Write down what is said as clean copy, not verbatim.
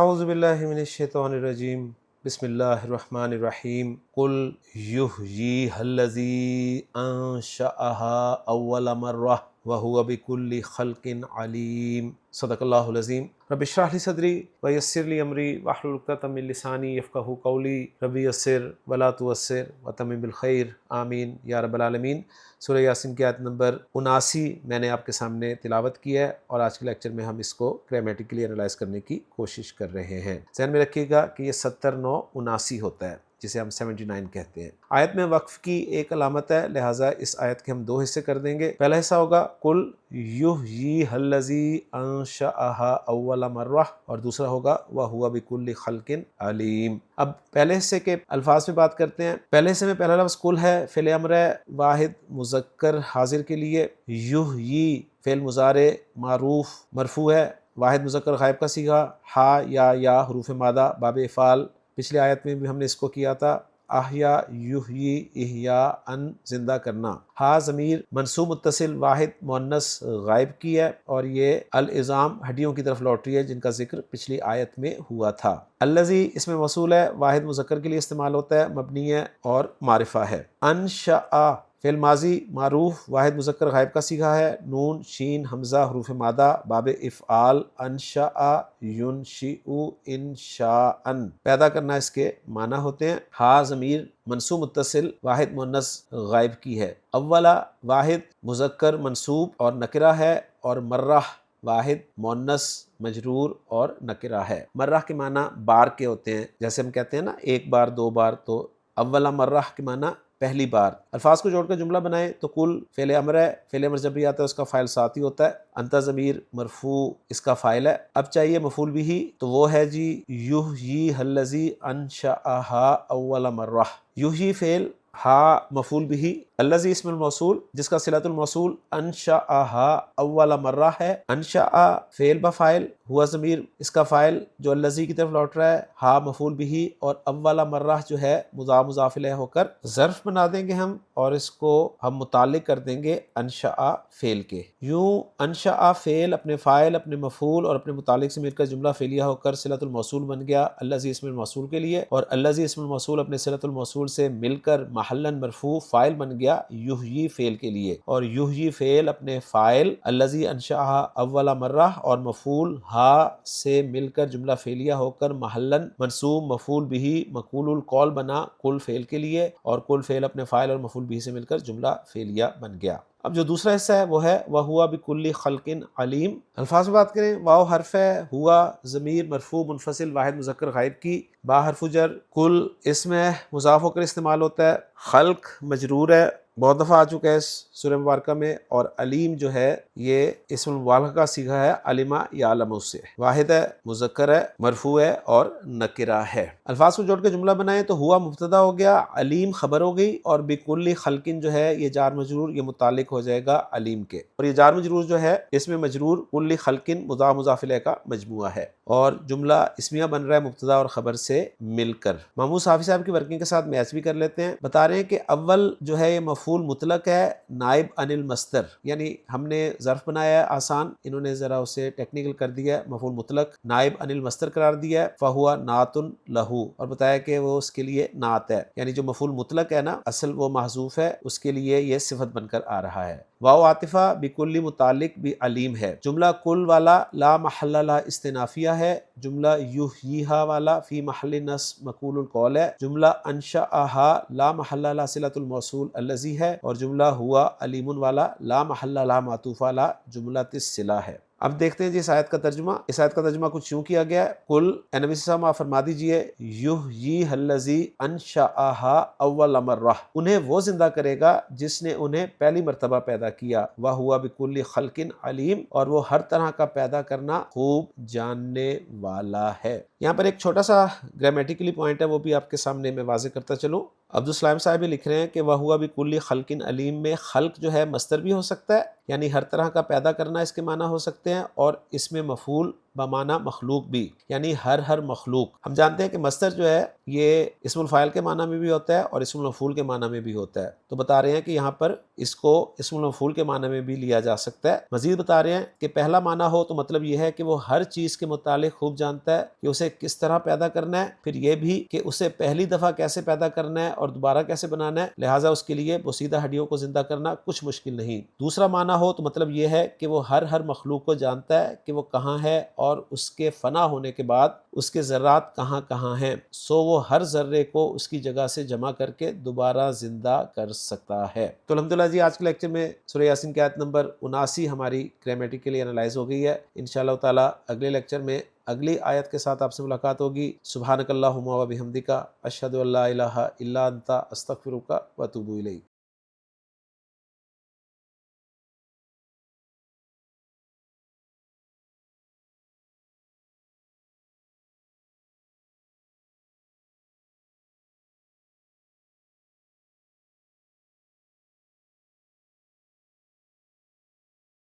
اعوذ باللہ من الشیطان الرجیم بسم اللہ الرحمن الرحیم قل یحییھا الذی انشأھا اول مرہ وہو بکل خلق علیم۔ صدق اللہ العظیم۔ رب اشرح لی صدری ویسر لی امری واحلل عقدۃ من لسانی یفقہوا قولی رب یسر ولا تعسر وتمم بالخیر آمین یا رب العالمین۔ سورہ یاسین کی آیت نمبر 79 میں نے آپ کے سامنے تلاوت کی ہے، اور آج کے لیکچر میں ہم اس کو گرامیٹیکلی انالائز کرنے کی کوشش کر رہے ہیں۔ ذہن میں رکھیے گا کہ یہ 70 9 79 ہوتا ہے، جسے ہم 79 کہتے ہیں۔ آیت میں وقف کی ایک علامت ہے، لہٰذا اس آیت کے ہم دو حصے کر دیں گے۔ پہلا حصہ ہوگا قل یحییھا الذی انشأھا اول مرہ، اور دوسرا ہوگا وہو بکل خلق علیم۔ اب پہلے حصے کے الفاظ میں بات کرتے ہیں۔ پہلے حصے میں پہلا لفظ قل ہے، فعل امر ہے واحد مذکر حاضر کے لیے۔ یحیی فعل مضارع معروف مرفوع ہے، واحد مذکر غائب کا صیغہ، ہا یا حروف مادہ باب افعال۔ پچھلی آیت میں بھی ہم نے اس کو کیا تھا، احیا یحیی احیاء ان زندہ کرنا۔ ہا ضمیر منصوب متصل واحد مؤنث غائب کی ہے، اور یہ العظام ہڈیوں کی طرف لوٹ رہی ہے، جن کا ذکر پچھلی آیت میں ہوا تھا۔ الذی اس میں موصول ہے، واحد مذکر کے لیے استعمال ہوتا ہے، مبنی ہے اور معرفہ ہے۔ انشأ فعل ماضی معروف واحد مذکر غائب کا صیغہ ہے، نون شین حمزہ حروف مادہ باب افعال۔ انشأ ینشئ انشاء، پیدا کرنا اس کے معنی ہوتے ہیں۔ ہا ضمیر منصوب متصل واحد مؤنث غائب کی ہے۔ اولا واحد مذکر منصوب اور نکرہ ہے، اور مرہ واحد مؤنث مجرور اور نکرہ ہے۔ مرہ کے معنی بار کے ہوتے ہیں، جیسے ہم کہتے ہیں نا ایک بار دو بار، تو اولا مرہ کے معنی پہلی بار۔ الفاظ کو جوڑ کر جملہ بنائیں تو قل فعل امر ہے، فعل امر جب بھی آتا ہے اس کا فاعل ساتھ ہی ہوتا ہے۔ انت ضمیر مرفوع اس کا فاعل ہے۔ اب چاہیے مفعول بھی، تو وہ ہے جی یحییھا الذی انشأھا اول مرہ۔ یحیی فعل، ہا مفعول بھی، الذی اسم الموصول جس کا صلۃ الموصول انشأھا اول مرہ ہے۔ انشأ فعل بفاعل، ہوا ضمیر اس کا فاعل جو الذی کی طرف لوٹ رہا ہے، ہا مفعول بھی، اور اول مرہ جو ہے مضاف مضاف الیہ ہو کر ظرف بنا دیں گے ہم، اور اس کو ہم متعلق کر دیں گے انشأ فعل کے۔ یوں انشأ فعل اپنے فاعل، اپنے مفعول اور اپنے متعلق سے مل کر جملہ فعلیہ ہو کر صلۃ الموصول بن گیا الذی اسم الموصول کے لیے، اور الذی اسم الموصول اپنے صلۃ الموصول سے مل کر محلا مرفوع فاعل بن گیا یحیی فعل کے لیے، اور یحیی فعل اپنے فاعل الذی انشأھا اول مرہ اور مفعول ہا سے مل کر جملہ فعلیہ ہو کر محلا منصوب مفعول بھی مقول القول بنا قل فعل کے لیے، اور قل فعل اپنے فاعل اور مفعول بھی سے مل کر جملہ فعلیہ بن گیا۔ اب جو دوسرا حصہ ہے وہ ہے وہو بکل خلق علیم۔ الفاظ میں بات کریں، واو حرف ہے، ہوا ضمیر مرفوع منفصل واحد مذکر غائب کی، با حرف جر، کل اس میں مضاف ہو کر استعمال ہوتا ہے، خلق مجرور ہے، بہت دفعہ آ چکا ہے اس سورہ مبارکہ میں، اور علیم جو ہے یہ اسم المبالغہ کا صیغہ ہے، علم یعلم سے، واحد ہے مذکر ہے مرفوع ہے اور نکرہ ہے۔ الفاظ کو جوڑ کے جملہ بنائیں تو ہوا مبتدا ہو گیا، علیم خبر ہو گئی، اور بکل خلقن جو ہے یہ جار مجرور، یہ متعلق ہو جائے گا علیم کے، اور یہ جار مجرور جو ہے اس میں مجرور کل خلقن مضاف مضاف الیہ کا مجموعہ ہے، اور جملہ اسمیہ بن رہا ہے مبتدا اور خبر سے مل کر۔ محمود صافی صاحب کی ورکنگ کے ساتھ میچ بھی کر لیتے ہیں۔ بتا رہے ہیں کہ اول جو ہے یہ مفعول مطلق ہے، نائب عن المصدر، یعنی ہم نے ظرف بنایا ہے آسان، انہوں نے ذرا اسے ٹیکنیکل کر دیا ہے، مفعول مطلق نائب عن المصدر قرار دیا ہے، فہو نعت لہو، اور بتایا کہ وہ اس کے لیے نعت ہے، یعنی جو مفعول مطلق ہے نا اصل وہ محذوف ہے، اس کے لیے یہ صفت بن کر آ رہا ہے۔ واو عاطفہ بکل متعلق بعلیم ہے۔ جملہ کل والا لا محل لا استنافیہ ہے، جملہ یحییھا والا فی محل نصب مقول القول ہے، جملہ انشأھا لا محل لا صلۃ الموصول الذی ہے، اور جملہ ہوا علیم والا لا محل لا معطوف لا جملۃ الصلہ ہے۔ اب دیکھتے ہیں جی اس آیت کا ترجمہ۔ اس آیت کا ترجمہ کچھ یوں کیا گیا ہے، قل اے نبی صلی اللہ علیہ وسلم آپ فرما دیجئے، یحییھا الذی انشأھا اول مرہ، انہیں وہ زندہ کرے گا جس نے انہیں پہلی مرتبہ پیدا کیا، وہو بکل خلق علیم، اور وہ ہر طرح کا پیدا کرنا خوب جاننے والا ہے۔ یہاں پر ایک چھوٹا سا گرامیٹیکلی پوائنٹ ہے، وہ بھی آپ کے سامنے میں واضح کرتا چلوں۔ عبدالسلام صاحب بھی لکھ رہے ہیں کہ وہو بکل خلق علیم میں خلق جو ہے مصدر بھی ہو سکتا ہے، یعنی ہر طرح کا پیدا کرنا اس کے معنی ہو سکتے ہیں، اور اس میں مفعول بمعنی مخلوق بھی، یعنی ہر مخلوق۔ ہم جانتے ہیں کہ مصدر جو ہے یہ اسم الفاعل کے معنی میں بھی ہوتا ہے اور اسم المفعول کے معنی میں بھی ہوتا ہے، تو بتا رہے ہیں کہ یہاں پر اس کو اسم المفعول کے معنی میں بھی لیا جا سکتا ہے۔ مزید بتا رہے ہیں کہ پہلا معنی ہو تو مطلب یہ ہے کہ وہ ہر چیز کے متعلق خوب جانتا ہے کہ اسے کس طرح پیدا کرنا ہے، پھر یہ بھی کہ اسے پہلی دفعہ کیسے پیدا کرنا ہے اور دوبارہ کیسے بنانا ہے، لہٰذا اس کے لیے بوسیدہ ہڈیوں کو زندہ کرنا کچھ مشکل نہیں۔ دوسرا معنی ہو تو مطلب یہ ہے کہ وہ ہر مخلوق کو جانتا ہے کہ وہ کہاں ہے اور اس کے فنا ہونے کے بعد اس کے ذرات کہاں کہاں ہیں، سو وہ ہر ذرے کو اس کی جگہ سے جمع کر کے دوبارہ زندہ کر سکتا ہے۔ تو الحمدللہ جی آج کے لیکچر میں سورہ یاسین کی آیت نمبر 79 ہماری گرامیٹیکلی انالائز ہو گئی ہے۔ انشاءاللہ تعالی اگلے لیکچر میں اگلی آیت کے ساتھ آپ سے ملاقات ہوگی۔ سبحانک اللہم و بحمدک، اشہد ان لا الہ الا انت، استغفرک و اتوب الیک۔